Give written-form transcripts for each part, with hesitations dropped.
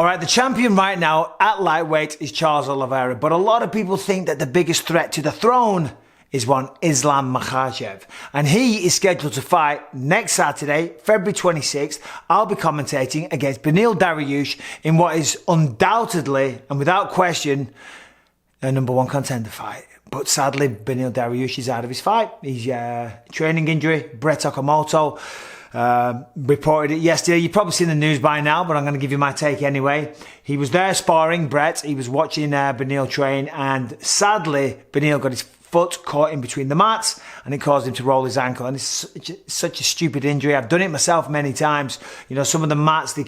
All right, the champion right now at lightweight is Charles Oliveira, but a lot of people think that the biggest threat to the throne is one Islam Makhachev. And he is scheduled to fight next Saturday, February 26th. I'll be commentating against Beneil Dariush in what is undoubtedly and without question a number one contender fight. But sadly, Beneil Dariush is out of his fight. He's training injury. Brett Okamoto reported it yesterday. You've probably seen the news by now, but I'm going to give you my take anyway. He was there sparring Brett. He was watching Beneil train, and sadly, Beneil got his foot caught in between the mats and it caused him to roll his ankle. And it's such a stupid injury. I've done it myself many times. You know, some of the mats, they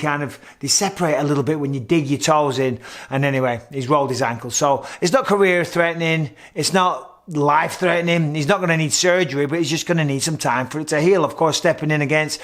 separate a little bit when you dig your toes in. And anyway, he's rolled his ankle. So it's not career threatening. It's not life threatening. He's not going to need surgery, but he's just going to need some time for it to heal. Of course, stepping in against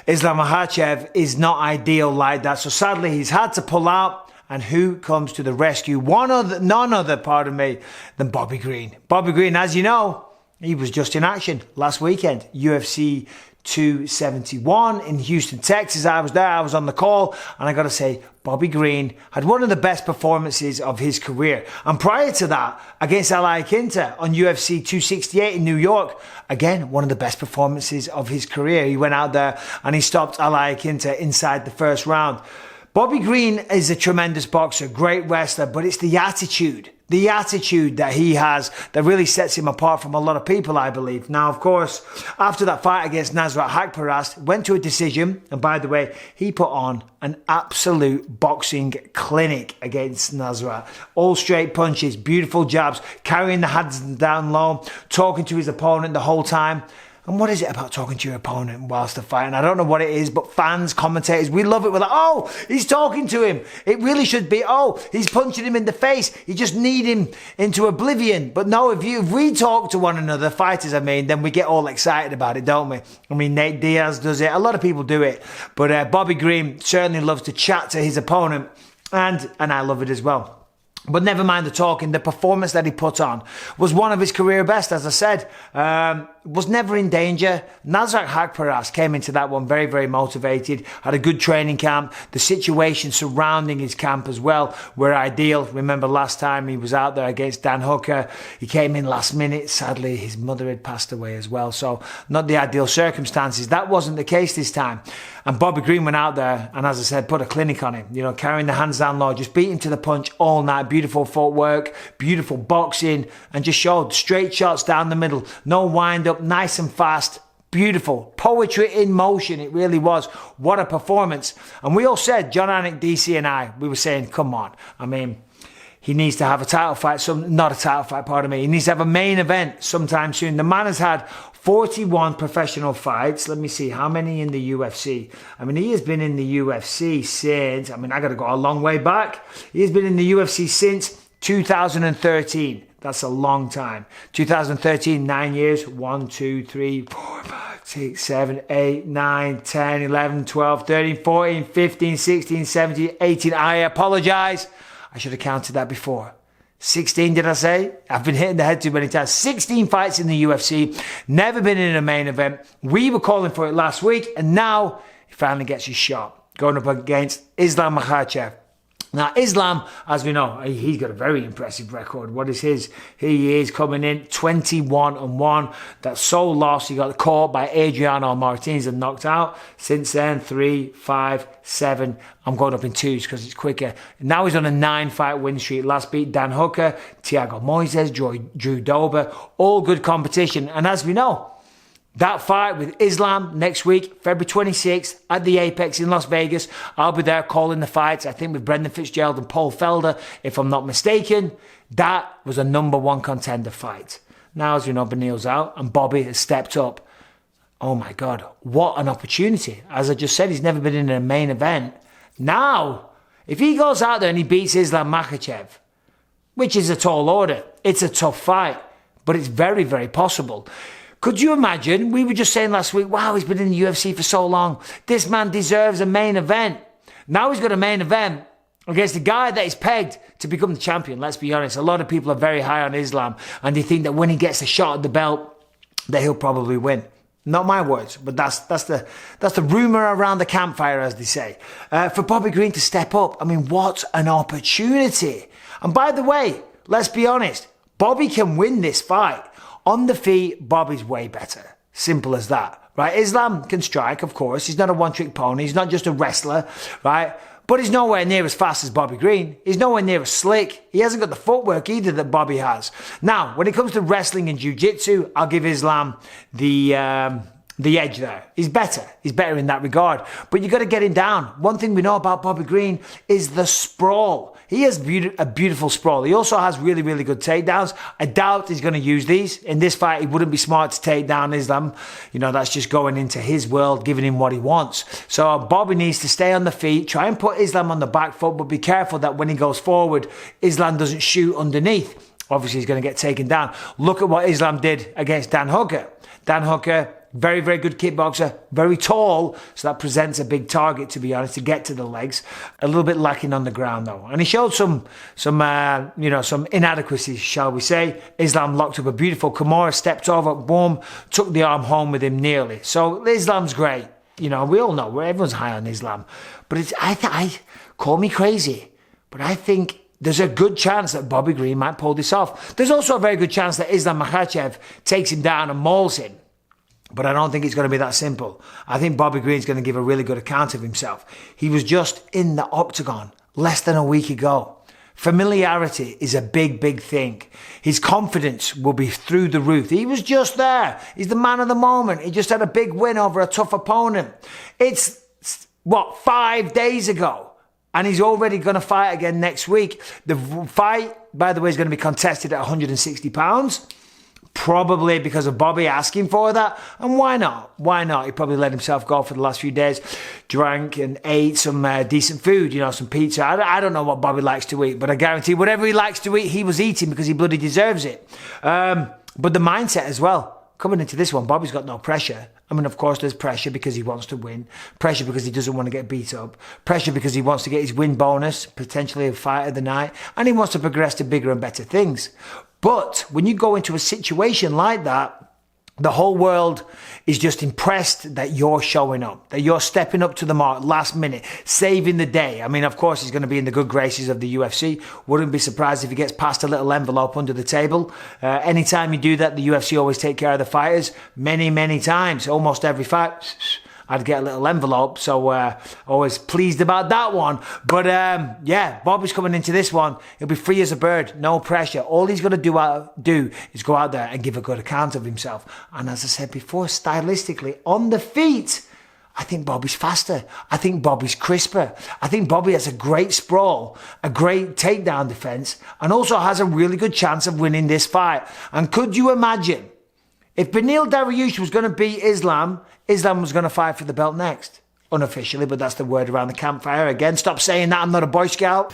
Islam Makhachev is not ideal like that. So sadly, he's had to pull out. And who comes to the rescue? None other, than Bobby Green. Bobby Green, as you know, he was just in action last weekend. UFC 271 in Houston, Texas. I was there, I was on the call, and I got to say, Bobby Green had one of the best performances of his career. And prior to that, against Ali Quinta on UFC 268 in New York, again, one of the best performances of his career. He went out there and he stopped Ali Quinta inside the first round. Bobby Green is a tremendous boxer, great wrestler, but it's the attitude that he has that really sets him apart from a lot of people, I believe. Now, of course, after that fight against Nasrat Haqparast, went to a decision, and by the way, he put on an absolute boxing clinic against Nasrat. All straight punches, beautiful jabs, carrying the hands down low, talking to his opponent the whole time. And what is it about talking to your opponent whilst they're fighting? I don't know what it is, but fans, commentators, we love it. We're like, oh, he's talking to him. It really should be, oh, he's punching him in the face. You just need him into oblivion. But no, if we talk to one another, fighters, then we get all excited about it, don't we? I mean, Nate Diaz does it. A lot of people do it. But Bobby Green certainly loves to chat to his opponent. And I love it as well. But never mind the talking, the performance that he put on was one of his career best, as I said. Was never in danger. Nasrat Haqparast came into that one very, very motivated, had a good training camp. The situation surrounding his camp as well were ideal. Remember last time he was out there against Dan Hooker, he came in last minute. Sadly, his mother had passed away as well, so not the ideal circumstances. That wasn't the case this time. And Bobby Green went out there and, as I said, put a clinic on him, you know, carrying the hands down low, just beat him to the punch all night. Beautiful footwork, beautiful boxing, and just showed straight shots down the middle, no wind up, nice and fast, beautiful. Poetry in motion, it really was. What a performance. And we all said, John Anik, DC and I, we were saying, come on. He needs to have a title fight, he needs to have a main event sometime soon. The man has had 41 professional fights. Let me see, how many in the UFC? He has been in the UFC since, I got to go a long way back. He has been in the UFC since 2013. That's a long time. 2013, 9 years. 1, 2, 3, 4, 5, 6, 7, 8, 9, 10, 11, 12, 13, 14, 15, 16, 17, 18. I apologize. I should have counted that before. 16, did I say? I've been hitting the head too many times. 16 fights in the UFC. Never been in a main event. We were calling for it last week, and now he finally gets his shot. Going up against Islam Makhachev. Now, Islam, as we know, he's got a very impressive record. What is his? He is coming in 21-1. That sole loss, he got caught by Adriano Martinez and knocked out. Since then, 3, 5, 7. I'm going up in twos because it's quicker. Now he's on a 9-fight win streak. Last beat Dan Hooker, Thiago Moises, Drew Dober. All good competition. And as we know, that fight with Islam next week, February 26th at the Apex in Las Vegas. I'll be there calling the fights, I think with Brendan Fitzgerald and Paul Felder, if I'm not mistaken. That was a number one contender fight. Now, as we know, Beneil's out and Bobby has stepped up. Oh my God, what an opportunity. As I just said, he's never been in a main event. Now, if he goes out there and he beats Islam Makhachev, which is a tall order, it's a tough fight, but it's very, very possible. Could you imagine? We were just saying last week, wow, he's been in the UFC for so long. This man deserves a main event. Now he's got a main event against the guy that is pegged to become the champion. Let's be honest. A lot of people are very high on Islam and they think that when he gets a shot at the belt, that he'll probably win. Not my words, but that's the rumor around the campfire, as they say. For Bobby Green to step up, I mean, what an opportunity. And by the way, let's be honest, Bobby can win this fight. On the feet, Bobby's way better. Simple as that, right? Islam can strike, of course. He's not a one-trick pony. He's not just a wrestler, right? But he's nowhere near as fast as Bobby Green. He's nowhere near as slick. He hasn't got the footwork either that Bobby has. Now, when it comes to wrestling and jiu-jitsu, I'll give Islam the edge there. He's better. He's better in that regard. But you got to get him down. One thing we know about Bobby Green is the sprawl. He has a beautiful sprawl. He also has really, really good takedowns. I doubt he's going to use these. In this fight, it wouldn't be smart to take down Islam. You know, that's just going into his world, giving him what he wants. So Bobby needs to stay on the feet, try and put Islam on the back foot, but be careful that when he goes forward, Islam doesn't shoot underneath. Obviously, he's going to get taken down. Look at what Islam did against Dan Hooker. Dan Hooker, very, very good kickboxer, very tall, so that presents a big target, to be honest, to get to the legs. A little bit lacking on the ground, though. And he showed some inadequacies, shall we say. Islam locked up a beautiful Kimura, stepped over, boom, took the arm home with him nearly. So Islam's great. You know, we all know, everyone's high on Islam. But I call me crazy, but I think there's a good chance that Bobby Green might pull this off. There's also a very good chance that Islam Makhachev takes him down and mauls him. But I don't think it's going to be that simple. I think Bobby Green's going to give a really good account of himself. He was just in the octagon less than a week ago. Familiarity is a big, big thing. His confidence will be through the roof. He was just there. He's the man of the moment. He just had a big win over a tough opponent. It's, 5 days ago? And he's already going to fight again next week. The fight, by the way, is going to be contested at 160 pounds. Probably because of Bobby asking for that. And why not? Why not? He probably let himself go for the last few days. Drank and ate some decent food, you know, some pizza. I don't know what Bobby likes to eat, but I guarantee whatever he likes to eat, he was eating because he bloody deserves it. But the mindset as well. Coming into this one, Bobby's got no pressure. I mean, of course, there's pressure because he wants to win. Pressure because he doesn't want to get beat up. Pressure because he wants to get his win bonus, potentially a fight of the night. And he wants to progress to bigger and better things. But when you go into a situation like that, the whole world is just impressed that you're showing up, that you're stepping up to the mark last minute, saving the day. I mean, of course, he's going to be in the good graces of the UFC. Wouldn't be surprised if he gets past a little envelope under the table. Anytime you do that, the UFC always take care of the fighters. Many, many times, almost every fight, I'd get a little envelope, so always pleased about that one. But yeah, Bobby's coming into this one. He'll be free as a bird, no pressure. All he's got to do is go out there and give a good account of himself. And as I said before, stylistically, on the feet, I think Bobby's faster. I think Bobby's crisper. I think Bobby has a great sprawl, a great takedown defense, and also has a really good chance of winning this fight. And could you imagine if Beneil Dariush was going to beat Islam, Islam was going to fight for the belt next? Unofficially, but that's the word around the campfire. Again, stop saying that, I'm not a Boy Scout.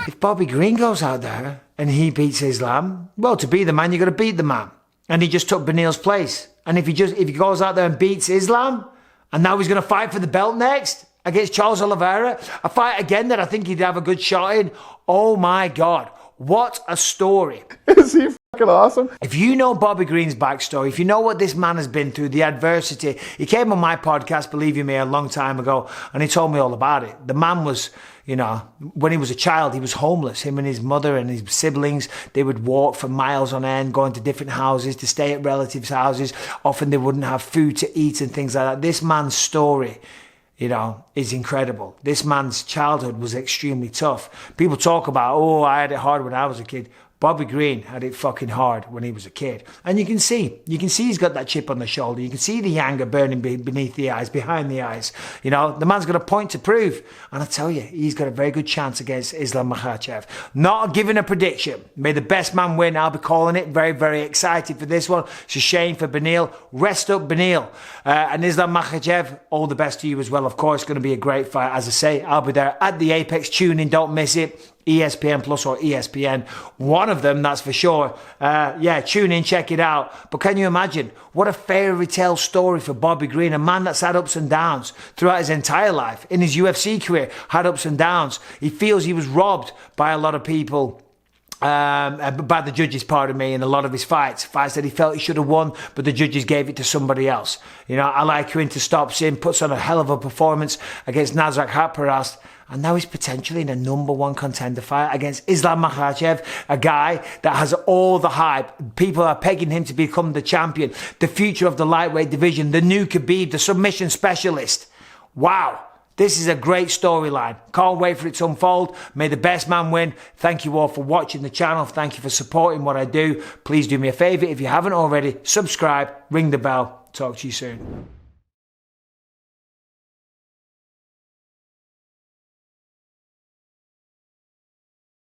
If Bobby Green goes out there and he beats Islam, well, to be the man, you got to beat the man. And he just took Beneil's place. And if he goes out there and beats Islam, and now he's going to fight for the belt next against Charles Oliveira, a fight again that I think he'd have a good shot in. Oh my God, what a story. Is he fucking awesome? If you know Bobby Green's backstory, if you know what this man has been through, the adversity, he came on my podcast, believe you me, a long time ago, and he told me all about it. The man was, you know, when he was a child, he was homeless. Him and his mother and his siblings, they would walk for miles on end, going to different houses to stay at relatives' houses. Often they wouldn't have food to eat and things like that. This man's story, you know, is incredible. This man's childhood was extremely tough. People talk about, oh, I had it hard when I was a kid. Bobby Green had it fucking hard when he was a kid. And you can see he's got that chip on the shoulder. You can see the anger burning beneath the eyes, behind the eyes. You know, the man's got a point to prove. And I tell you, he's got a very good chance against Islam Makhachev. Not giving a prediction. May the best man win. I'll be calling it. Very, very excited for this one. It's a shame for Beneil. Rest up, Beneil. And Islam Makhachev, all the best to you as well. Of course, it's going to be a great fight. As I say, I'll be there at the Apex. Tune in, don't miss it. ESPN Plus or ESPN, one of them, that's for sure. Yeah, tune in, check it out. But can you imagine what a fairy tale story for Bobby Green, a man that's had ups and downs throughout his entire life. In his UFC career, had ups and downs. He feels he was robbed by a lot of people by the judges, pardon me, in a lot of his fights that he felt he should have won, but the judges gave it to somebody else. You know, I like Quinter stops in, puts on a hell of a performance against Nasrat Haqparast, and now he's potentially in a #1 contender fight against Islam Makhachev, a guy that has all the hype. People are pegging him to become the champion, the future of the lightweight division, the new Khabib, the submission specialist. Wow. This is a great storyline. Can't wait for it to unfold. May the best man win. Thank you all for watching the channel. Thank you for supporting what I do. Please do me a favor, if you haven't already, subscribe, ring the bell. Talk to you soon.